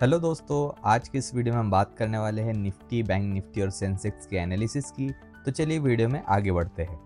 Hello दोस्तों, आज की इस वीडियो में हम बात करने वाले हैं निफ्टी, बैंक निफ्टी और सेंसेक्स के एनालिसिस की। तो चलिए वीडियो में आगे बढ़ते हैं।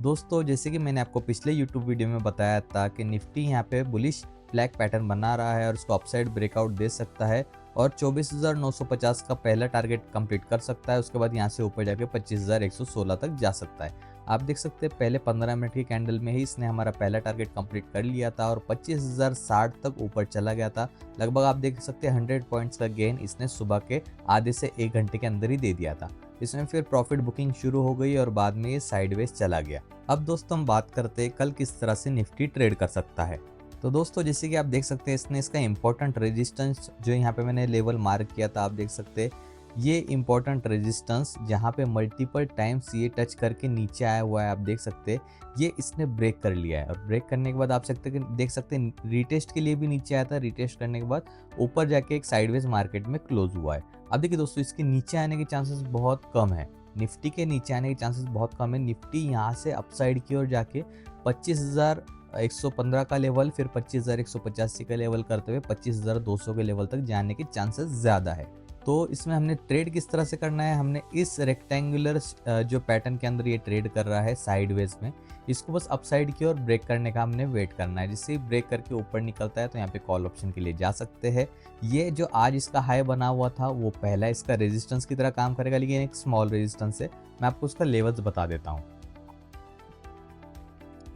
दोस्तों, जैसे कि मैंने आपको पिछले यूट्यूब वीडियो में बताया था कि निफ्टी यहाँ पे बुलिश फ्लैग पैटर्न बना रहा है और उसको अपसाइड ब्रेकआउट दे सकता है और 24,950 का पहला टारगेट कंप्लीट कर सकता है। उसके बाद यहाँ से ऊपर जाके 25,116 तक जा सकता है। आप देख सकते हैं पहले 15 मिनट की कैंडल में ही इसने हमारा पहला टारगेट कंप्लीट कर लिया था और 25,060 तक ऊपर चला गया था। लगभग आप देख सकते हैं 100 पॉइंट्स का गेन इसने सुबह के आधे से 1 घंटे के अंदर ही दे दिया था। इसमें फिर प्रॉफिट बुकिंग शुरू हो गई और बाद में ये साइडवेज चला गया। अब दोस्तों हम बात करते हैं कल किस तरह से निफ्टी ट्रेड कर सकता है। तो दोस्तों, जैसे कि आप देख सकते हैं इसने इसका इंपॉर्टेंट रेजिस्टेंस जो यहाँ पे मैंने लेवल मार्क किया था, आप देख सकते हैं ये इंपॉर्टेंट रेजिस्टेंस जहाँ पे मल्टीपल टाइम्स ये टच करके नीचे आया हुआ है। आप देख सकते हैं ये इसने ब्रेक कर लिया है और ब्रेक करने के बाद आप देख सकते हैं रिटेस्ट के लिए भी नीचे आया था। रिटेस्ट करने के बाद ऊपर जाके एक साइडवेज मार्केट में क्लोज हुआ है। अब देखिए दोस्तों, इसके नीचे आने के चांसेस बहुत कम है। निफ्टी के नीचे आने के चांसेस बहुत कम है। निफ्टी यहाँ से अपसाइड की ओर जाके 25,115 का लेवल, फिर 25,185 का लेवल करते हुए 25,200 के लेवल तक जाने के चांसेस ज़्यादा है। तो इसमें हमने ट्रेड किस तरह से करना है, हमने इस रेक्टेंगुलर जो पैटर्न के अंदर ये ट्रेड कर रहा है साइडवेज में, इसको बस अपसाइड की ओर ब्रेक करने का हमने वेट करना है। जिससे ब्रेक करके ऊपर निकलता है तो यहाँ पे कॉल ऑप्शन के लिए जा सकते हैं। ये जो आज इसका हाई बना हुआ था वो पहला इसका रेजिस्टेंस की तरह काम करेगा, लेकिन एक स्मॉल रेजिस्टेंस है। मैं आपको उसका लेवल्स बता देता हूँ।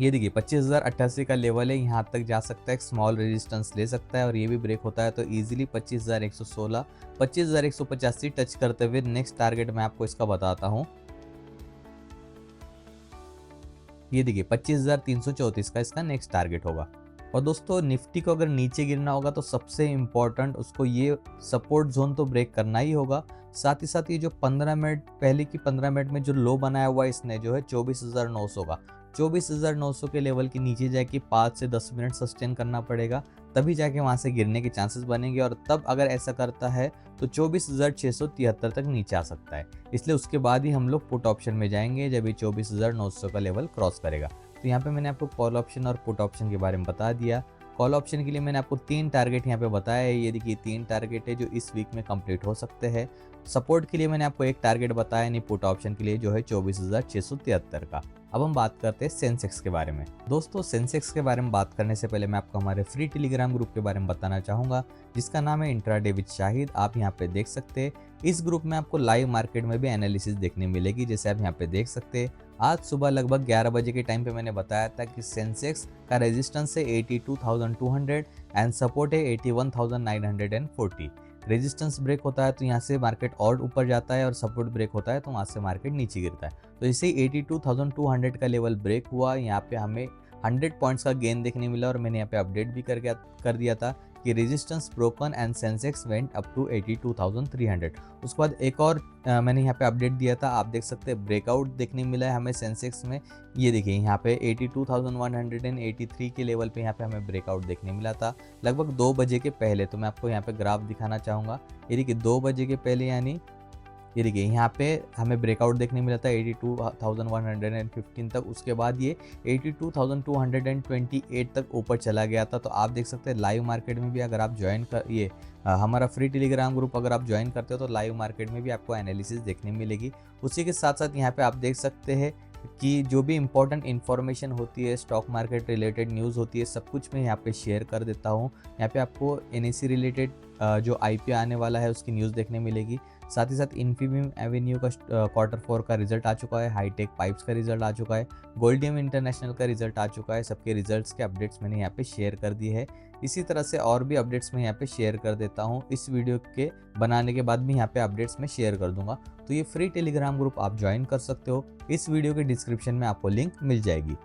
ये देखिए 25,088 का लेवल है, यहाँ तक जा सकता है, एक स्मॉल रेजिस्टेंस ले सकता है और ये भी ब्रेक होता है तो इजीली 25,116 25,185 टच करते हुए नेक्स्ट टारगेट मैं आपको इसका बताता हूँ। ये देखिए 25,334 का इसका नेक्स्ट टारगेट होगा। और दोस्तों, निफ्टी को अगर नीचे गिरना होगा तो सबसे इम्पोर्टेंट उसको ये सपोर्ट जोन तो ब्रेक करना ही होगा। साथ ही साथ ये जो 15 मिनट पहले की 15 मिनट में जो लो बनाया हुआ है इसने, जो है 24,900 का, 24,900 के लेवल के नीचे जाके 5 से 10 मिनट सस्टेन करना पड़ेगा, तभी जाके वहाँ से गिरने के चांसेस बनेंगे। और तब अगर ऐसा करता है तो 24,673 तक नीचे आ सकता है। इसलिए उसके बाद ही हम लोग पुट ऑप्शन में जाएंगे जब ये 24,900 का लेवल क्रॉस करेगा। तो यहाँ पे मैंने आपको कॉल ऑप्शन और पुट ऑप्शन के बारे में बता दिया। कॉल ऑप्शन के लिए मैंने आपको 3 टारगेट यहाँ पे बताया है। ये देखिए 3 टारगेट है जो इस वीक में कंप्लीट हो सकते हैं। सपोर्ट के लिए मैंने आपको एक टारगेट बताया, नहीं पुट ऑप्शन के लिए जो है 24,673 का। अब हम बात करते हैं सेंसेक्स के बारे में। दोस्तों, सेंसेक्स के बारे में बात करने से पहले मैं आपको हमारे फ्री टेलीग्राम ग्रुप के बारे में बताना चाहूँगा, जिसका नाम है इंट्राडे विद शाहिद। आप यहाँ पे देख सकते हैं इस ग्रुप में आपको लाइव मार्केट में भी एनालिसिस देखने मिलेगी। जैसे आप यहाँ पे देख सकते हैं आज सुबह लगभग 11 बजे के टाइम पे मैंने बताया था कि सेंसेक्स का रेजिस्टेंस है 82,200 एंड सपोर्ट है 81,940। रेजिस्टेंस ब्रेक होता है तो यहाँ से मार्केट और ऊपर जाता है और सपोर्ट ब्रेक होता है तो वहाँ से मार्केट नीचे गिरता है। तो इसे 82,200 का लेवल ब्रेक हुआ, यहाँ पे हमें 100 पॉइंट्स का गेन देखने मिला और मैंने यहाँ पे अपडेट भी कर दिया था कि resistance broken and Sensex went up to 82,300। उसके बाद एक और मैंने यहाँ पे अपडेट दिया था, आप देख सकते हैं ब्रेकआउट देखने मिला है हमें सेंसेक्स में। ये देखिए यहाँ पे 82,183 के लेवल पे यहाँ पे हमें ब्रेकआउट देखने मिला था लगभग 2 बजे के पहले। तो मैं आपको यहाँ पे ग्राफ दिखाना चाहूँगा। ये देखिए 2 बजे के पहले, यानी ये देखिए यहाँ पे हमें ब्रेकआउट देखने मिला था 82,115 तक। उसके बाद ये 82,228 तक ऊपर चला गया था। तो आप देख सकते हैं लाइव मार्केट में भी अगर आप हमारा फ्री टेलीग्राम ग्रुप अगर आप ज्वाइन करते हो तो लाइव मार्केट में भी आपको एनालिसिस देखने मिलेगी। उसी के साथ साथ यहाँ पे आप देख सकते हैं कि जो भी इंपॉर्टेंट इन्फॉर्मेशन होती है, स्टॉक मार्केट रिलेटेड न्यूज़ होती है, सब कुछ मैं यहाँ पे शेयर कर देता हूँ। यहाँ पे आपको एनएससी रिलेटेड जो आईपीओ आने वाला है उसकी न्यूज़ देखने मिलेगी। साथ ही साथ इन्फीबीम एवेन्यू का Q4 का रिजल्ट आ चुका है, हाईटेक पाइप्स का रिजल्ट आ चुका है, गोल्डियम इंटरनेशनल का रिजल्ट आ चुका है। सबके रिजल्ट्स के अपडेट्स मैंने यहाँ पे शेयर कर दिए है। इसी तरह से और भी अपडेट्स मैं यहाँ पे शेयर कर देता हूँ। इस वीडियो के बनाने के बाद भी यहाँ पे अपडेट्स मैं शेयर कर दूंगा। तो ये फ्री टेलीग्राम ग्रुप आप ज्वाइन कर सकते हो, इस वीडियो के डिस्क्रिप्शन में आपको लिंक मिल जाएगी।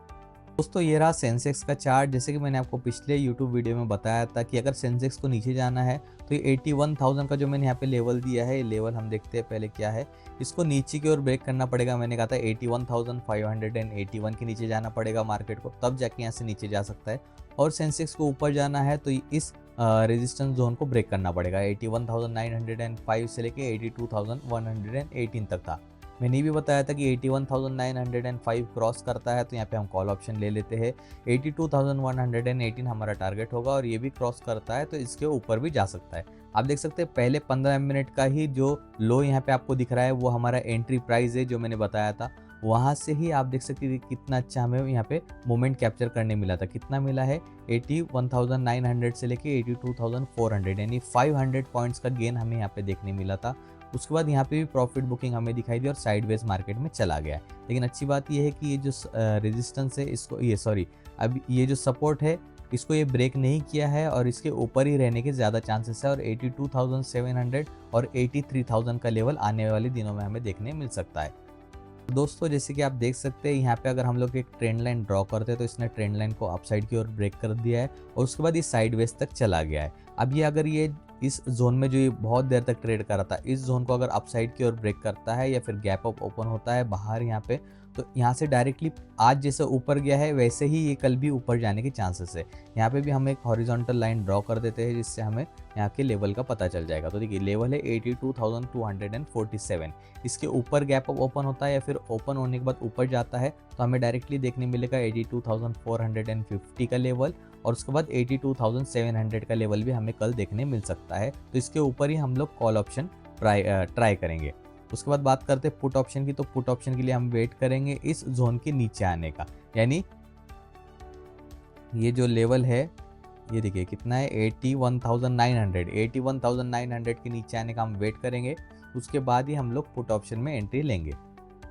दोस्तों, ये रहा सेंसेक्स का चार्ट। जैसे कि मैंने आपको पिछले यूट्यूब वीडियो में बताया था कि अगर सेंसेक्स को नीचे जाना है तो ये 81,000 का जो मैंने यहाँ पे लेवल दिया है, ये लेवल हम देखते हैं पहले क्या है। इसको नीचे की ओर ब्रेक करना पड़ेगा। मैंने कहा था 81,581 के नीचे जाना पड़ेगा मार्केट को, तब जाके यहाँ से नीचे जा सकता है। और सेंसेक्स को ऊपर जाना है तो इस रेजिस्टेंस जोन को ब्रेक करना पड़ेगा। 81,905 से लेके 82,118 तक था। मैंने ये भी बताया था कि 81,905 क्रॉस करता है तो यहाँ पे हम कॉल ऑप्शन ले लेते हैं। 82,118 हमारा टारगेट होगा और ये भी क्रॉस करता है तो इसके ऊपर भी जा सकता है। आप देख सकते हैं पहले 15 मिनट का ही जो लो यहाँ पे आपको दिख रहा है वो हमारा एंट्री प्राइस है जो मैंने बताया था। वहाँ से ही आप देख सकते हैं कितना अच्छा हमें यहाँ पे मोमेंट कैप्चर करने मिला था। कितना मिला है 81,900 से लेके 82,400 यानी 500 पॉइंट्स का गेन हमें यहाँ पे देखने मिला था। उसके बाद यहाँ पे भी प्रॉफिट बुकिंग हमें दिखाई दी और साइडवेज मार्केट में चला गया है। लेकिन अच्छी बात यह है कि ये जो रेजिस्टेंस है इसको अब ये जो सपोर्ट है इसको ये ब्रेक नहीं किया है और इसके ऊपर ही रहने के ज़्यादा चांसेस है और 82,700 और 83,000 का लेवल आने वाले दिनों में हमें देखने मिल सकता है। दोस्तों जैसे कि आप देख सकते हैं यहाँ पे अगर हम लोग एक ट्रेंड लाइन ड्रॉ करते हैं तो इसने ट्रेंड लाइन को अपसाइड की ओर ब्रेक कर दिया है और उसके बाद ये साइडवेज तक चला गया है। अब ये अगर ये इस जोन में जो ये बहुत देर तक ट्रेड कर रहा था इस जोन को अगर अपसाइड की ओर ब्रेक करता है या फिर गैप अप ओपन होता है बाहर यहाँ पे तो यहाँ से डायरेक्टली आज जैसे ऊपर गया है वैसे ही ये कल भी ऊपर जाने के चांसेस है। यहाँ पे भी हम एक हॉरिजॉन्टल लाइन ड्रॉ कर देते हैं जिससे हमें यहाँ के लेवल का पता चल जाएगा। तो देखिए लेवल है 82,247। इसके ऊपर गैप अप ओपन होता है या फिर ओपन होने के बाद ऊपर जाता है तो हमें डायरेक्टली देखने मिलेगा 82,450 का लेवल और उसके बाद 82,700 का लेवल भी हमें कल देखने मिल सकता है। तो इसके ऊपर ही हम लोग कॉल ऑप्शन ट्राई करेंगे। उसके बाद बात करते हैं पुट ऑप्शन की। तो पुट ऑप्शन के लिए हम वेट करेंगे इस जोन के नीचे आने का, यानी ये जो लेवल है ये देखिए कितना है 81,900 के नीचे आने का हम वेट करेंगे। उसके बाद ही हम लोग पुट ऑप्शन में एंट्री लेंगे।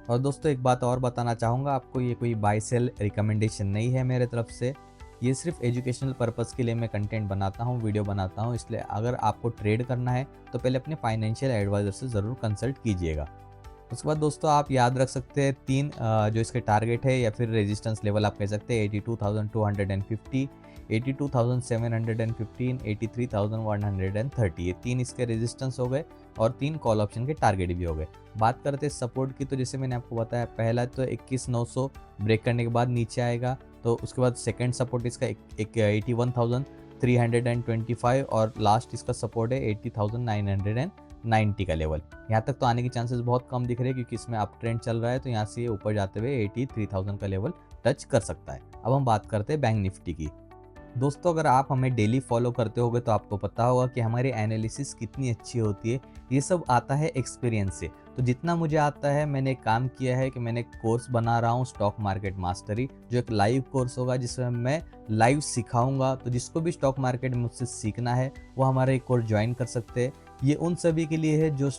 और दोस्तों एक बात और बताना चाहूँगा आपको, ये कोई बाय सेल रिकमेंडेशन नहीं है मेरे तरफ से, ये सिर्फ एजुकेशनल पर्पज़ के लिए मैं कंटेंट बनाता हूँ, वीडियो बनाता हूँ। इसलिए अगर आपको ट्रेड करना है तो पहले अपने फाइनेंशियल एडवाइज़र से ज़रूर कंसल्ट कीजिएगा। उसके बाद दोस्तों आप याद रख सकते हैं तीन जो इसके टारगेट है या फिर रेजिस्टेंस लेवल आप कह सकते हैं 82,250, 82,715, 83,130। ये तीन इसके रेजिस्टेंस हो गए और तीन कॉल ऑप्शन के टारगेट भी हो गए। बात करते हैं सपोर्ट की तो जैसे मैंने आपको बताया पहला तो 21,900 ब्रेक करने के बाद नीचे आएगा। तो उसके बाद सेकंड सपोर्ट इसका 81,325 और लास्ट इसका सपोर्ट है 80,990 का लेवल। यहाँ तक तो आने के चांसेस बहुत कम दिख रहे हैं क्योंकि इसमें अप ट्रेंड चल रहा है तो यहाँ से ये ऊपर जाते हुए 83,000 का लेवल टच कर सकता है। अब हम बात करते हैं बैंक निफ्टी की। दोस्तों अगर आप हमें डेली फॉलो करते होगे तो आपको पता होगा कि हमारी एनालिसिस कितनी अच्छी होती है। ये सब आता है एक्सपीरियंस से। तो जितना मुझे आता है मैंने एक काम किया है कि मैंने कोर्स बना रहा हूँ स्टॉक मार्केट मास्टरी, जो एक लाइव कोर्स होगा जिसमें मैं लाइव सिखाऊंगा। तो जिसको भी स्टॉक मार्केट में मुझसे सीखना है वो हमारा एक कोर्स ज्वाइन कर सकते हैं। ये उन सभी के लिए है जो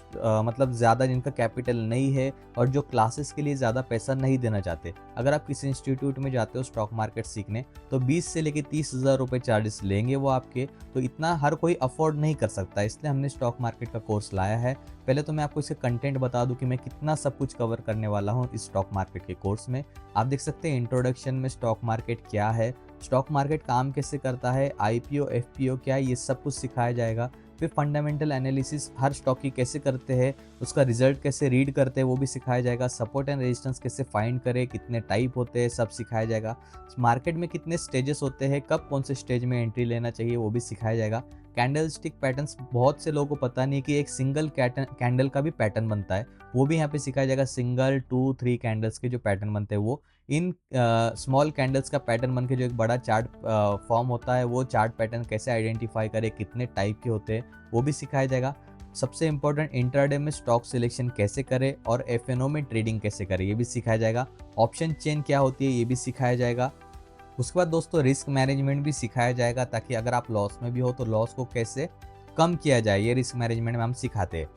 मतलब ज़्यादा जिनका कैपिटल नहीं है और जो क्लासेस के लिए ज़्यादा पैसा नहीं देना चाहते। अगर आप किसी इंस्टीट्यूट में जाते हो स्टॉक मार्केट सीखने तो 20 से लेकर 30,000 रुपये चार्जेस लेंगे वो आपके, तो इतना हर कोई अफोर्ड नहीं कर सकता। इसलिए हमने स्टॉक मार्केट का कोर्स लाया है। पहले तो मैं आपको इसके कंटेंट बता दूं कि मैं कितना सब कुछ कवर करने वाला हूं इस स्टॉक मार्केट के कोर्स में। आप देख सकते हैं इंट्रोडक्शन में स्टॉक मार्केट क्या है, स्टॉक मार्केट काम कैसे करता है, IPO FPO क्या है, ये सब कुछ सिखाया जाएगा। फिर फंडामेंटल एनालिसिस हर स्टॉक की कैसे करते हैं, उसका रिजल्ट कैसे रीड करते हैं वो भी सिखाया जाएगा। सपोर्ट एंड रेजिस्टेंस कैसे फाइंड करें, कितने टाइप होते हैं सब सिखाया जाएगा। मार्केट में कितने स्टेजेस होते हैं, कब कौन से स्टेज में एंट्री लेना चाहिए वो भी सिखाया जाएगा। कैंडल स्टिक पैटर्न्स बहुत से लोगों को पता नहीं कि एक सिंगल कैंडल का भी पैटर्न बनता है, वो भी यहाँ पे सिखाया जाएगा। सिंगल 2 3 कैंडल्स के जो पैटर्न बनते हैं वो इन स्मॉल कैंडल्स का पैटर्न बन के जो एक बड़ा चार्ट फॉर्म होता है वो चार्ट पैटर्न कैसे आइडेंटिफाई करे, कितने टाइप के होते हैं वो भी सिखाया जाएगा। सबसे इंपॉर्टेंट इंट्राडे में स्टॉक सिलेक्शन कैसे करें और FNO में ट्रेडिंग कैसे करें ये भी सिखाया जाएगा। ऑप्शन चेन क्या होती है ये भी सिखाया जाएगा। उसके बाद दोस्तों रिस्क मैनेजमेंट भी सिखाया जाएगा ताकि अगर आप लॉस में भी हो तो लॉस को कैसे कम किया जाए ये रिस्क मैनेजमेंट में हम सिखाते हैं।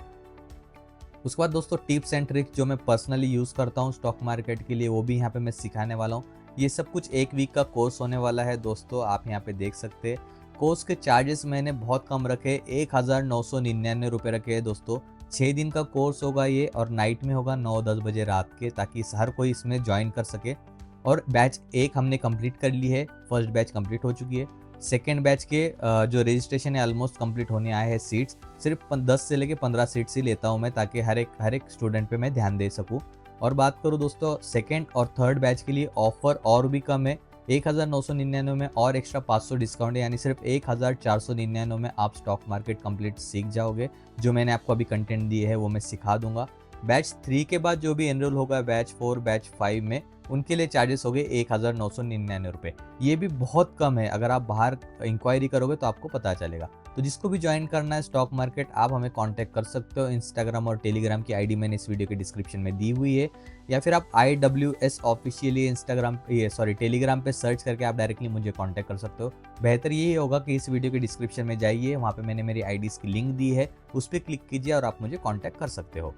उसके बाद दोस्तों टिप्स एंड ट्रिक्स जो मैं पर्सनली यूज़ करता हूँ स्टॉक मार्केट के लिए वो भी यहाँ पे मैं सिखाने वाला हूँ। ये सब कुछ 1 वीक का कोर्स होने वाला है दोस्तों, आप यहाँ पे देख सकते हैं। कोर्स के चार्जेस मैंने बहुत कम रखे, 1,999 रुपये रखे हैं दोस्तों। 6 दिन का कोर्स होगा ये और नाइट में होगा 9-10 बजे रात के, ताकि हर कोई इसमें ज्वाइन कर सके। और बैच 1 हमने कंप्लीट कर ली है, फर्स्ट बैच कंप्लीट हो चुकी है। सेकेंड बैच के जो रजिस्ट्रेशन है ऑलमोस्ट कंप्लीट होने आए हैं। सीट्स सिर्फ 10 से लेके 15 सीट्स ही लेता हूँ मैं, ताकि हर एक स्टूडेंट पे मैं ध्यान दे सकूँ। और बात करूँ दोस्तों सेकेंड और थर्ड बैच के लिए ऑफर और भी कम है। 1,999 में और एक्स्ट्रा 500 डिस्काउंट है, यानी सिर्फ 1,499 में आप स्टॉक मार्केट कंप्लीट सीख जाओगे। जो मैंने आपको अभी कंटेंट दिए है वो मैं सिखा दूंगा। बैच 3 के बाद जो भी एनरोल होगा बैच 4 बैच 5 में, उनके लिए चार्जेस हो गए 1999 रुपये। ये भी बहुत कम है, अगर आप बाहर इंक्वायरी करोगे तो आपको पता चलेगा। तो जिसको भी ज्वाइन करना है स्टॉक मार्केट, आप हमें कांटेक्ट कर सकते हो। इंस्टाग्राम और टेलीग्राम की आईडी मैंने इस वीडियो के डिस्क्रिप्शन में दी हुई है, या फिर आप IWS ऑफिशियली इंस्टाग्राम टेलीग्राम पे सर्च करके आप डायरेक्टली मुझे कांटेक्ट कर सकते हो। बेहतर यही होगा कि इस वीडियो के डिस्क्रिप्शन में जाइए, वहाँ पे मैंने मेरी आईडीज़ की लिंक दी है, उस पर क्लिक कीजिए और आप मुझे कॉन्टैक्ट कर सकते हो।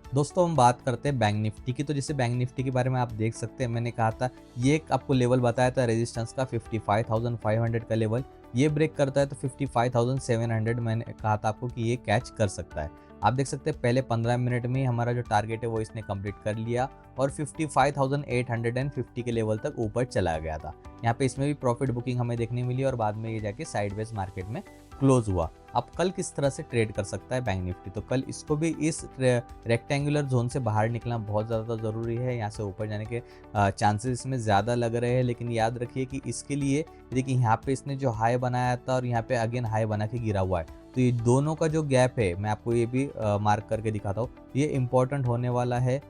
दोस्तों हम बात करते हैं बैंक निफ्टी की। तो जैसे बैंक निफ्टी के बारे में आप देख सकते हैं, मैंने कहा था ये एक आपको लेवल बताया था रेजिस्टेंस का 55,500 का लेवल, ये ब्रेक करता है तो 55,700 मैंने कहा था आपको कि ये कैच कर सकता है। आप देख सकते हैं पहले 15 मिनट में हमारा जो टारगेट है वो इसने कंप्लीट कर लिया और 55,850 के लेवल तक ऊपर चला गया था। यहाँ पे इसमें भी प्रॉफिट बुकिंग हमें देखने मिली और बाद में ये जाके साइडवेज मार्केट में क्लोज हुआ। अब कल किस तरह से ट्रेड कर सकता है बैंक निफ्टी, तो कल इसको भी इस रेक्टेंगुलर जोन से बाहर निकलना बहुत ज़्यादा ज़रूरी है। यहाँ से ऊपर जाने के चांसेस इसमें ज़्यादा लग रहे हैं, लेकिन याद रखिए कि इसके लिए देखिए यहाँ पे इसने जो हाई बनाया था और यहाँ पे अगेन हाई बना के गिरा हुआ है, तो ये दोनों का जो गैप है मैं आपको ये भी मार्क करके दिखाता हूँ, ये इंपॉर्टेंट होने वाला है।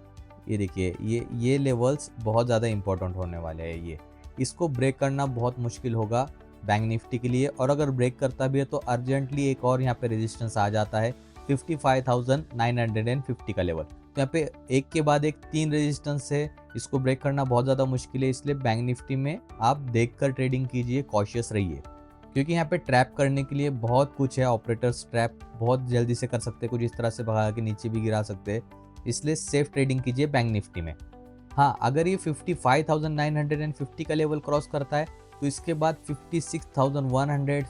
ये देखिए ये लेवल्स बहुत ज़्यादा इंपॉर्टेंट होने वाले हैं। ये इसको ब्रेक करना बहुत मुश्किल होगा बैंक निफ्टी के लिए, और अगर ब्रेक करता भी है तो अर्जेंटली एक और यहाँ पे रेजिस्टेंस आ जाता है 55,950 का लेवल। तो यहाँ पे एक के बाद एक 3 रेजिस्टेंस है, इसको ब्रेक करना बहुत ज़्यादा मुश्किल है। इसलिए बैंक निफ्टी में आप देखकर ट्रेडिंग कीजिए, कॉशियस रहिए, क्योंकि यहाँ पे ट्रैप करने के लिए बहुत कुछ है। ऑपरेटर्स ट्रैप बहुत जल्दी से कर सकते हैं, कुछ इस तरह से भगा के नीचे भी गिरा सकते हैं, इसलिए सेफ ट्रेडिंग कीजिए बैंक निफ्टी में। हाँ, अगर ये 55,950 का लेवल क्रॉस करता है तो इसके बाद 56,100,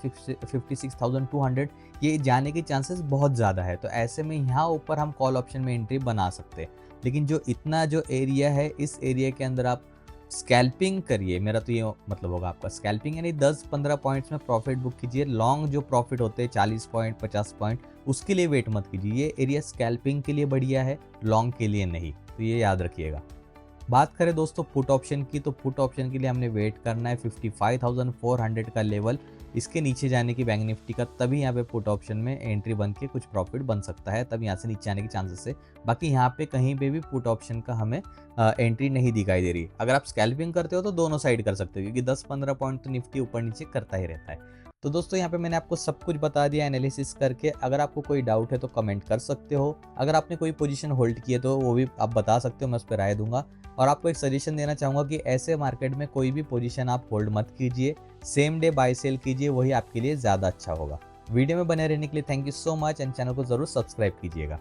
56,200 ये जाने के चांसेस बहुत ज़्यादा है। तो ऐसे में यहाँ ऊपर हम कॉल ऑप्शन में एंट्री बना सकते हैं, लेकिन जो इतना जो एरिया है, इस एरिया के अंदर आप स्कैल्पिंग करिए। मेरा तो ये मतलब होगा आपका स्कैल्पिंग, यानी 10-15 पॉइंट्स में प्रॉफिट बुक कीजिए। लॉन्ग जो प्रॉफिट होते हैं 40 पॉइंट 50 पॉइंट, उसके लिए वेट मत कीजिए। ये एरिया स्कैल्पिंग के लिए बढ़िया है, लॉन्ग के लिए नहीं, तो ये याद रखिएगा। बात करें दोस्तों पुट ऑप्शन की, तो पुट ऑप्शन के लिए हमने वेट करना है 55,400 का लेवल, इसके नीचे जाने की बैंक निफ्टी का, तभी यहाँ पे पुट ऑप्शन में एंट्री बन के कुछ प्रॉफिट बन सकता है, तब यहाँ से नीचे आने के चांसेस है। बाकी यहाँ पे कहीं पे भी पुट ऑप्शन का हमें एंट्री नहीं दिखाई दे रही। अगर आप स्कैल्पिंग करते हो तो दोनों साइड कर सकते हो, क्योंकि 10-15 पॉइंट तो निफ्टी ऊपर नीचे करता ही रहता है। तो दोस्तों यहाँ पे मैंने आपको सब कुछ बता दिया एनालिसिस करके। अगर आपको कोई डाउट है तो कमेंट कर सकते हो। अगर आपने कोई पोजीशन होल्ड की है तो वो भी आप बता सकते हो, मैं उस पर राय दूंगा। और आपको एक सजेशन देना चाहूँगा कि ऐसे मार्केट में कोई भी पोजीशन आप होल्ड मत कीजिए, सेम डे बाय सेल कीजिए, वही आपके लिए ज़्यादा अच्छा होगा। वीडियो में बने रहने के लिए thank you so much, and channel को ज़रूर सब्सक्राइब कीजिएगा।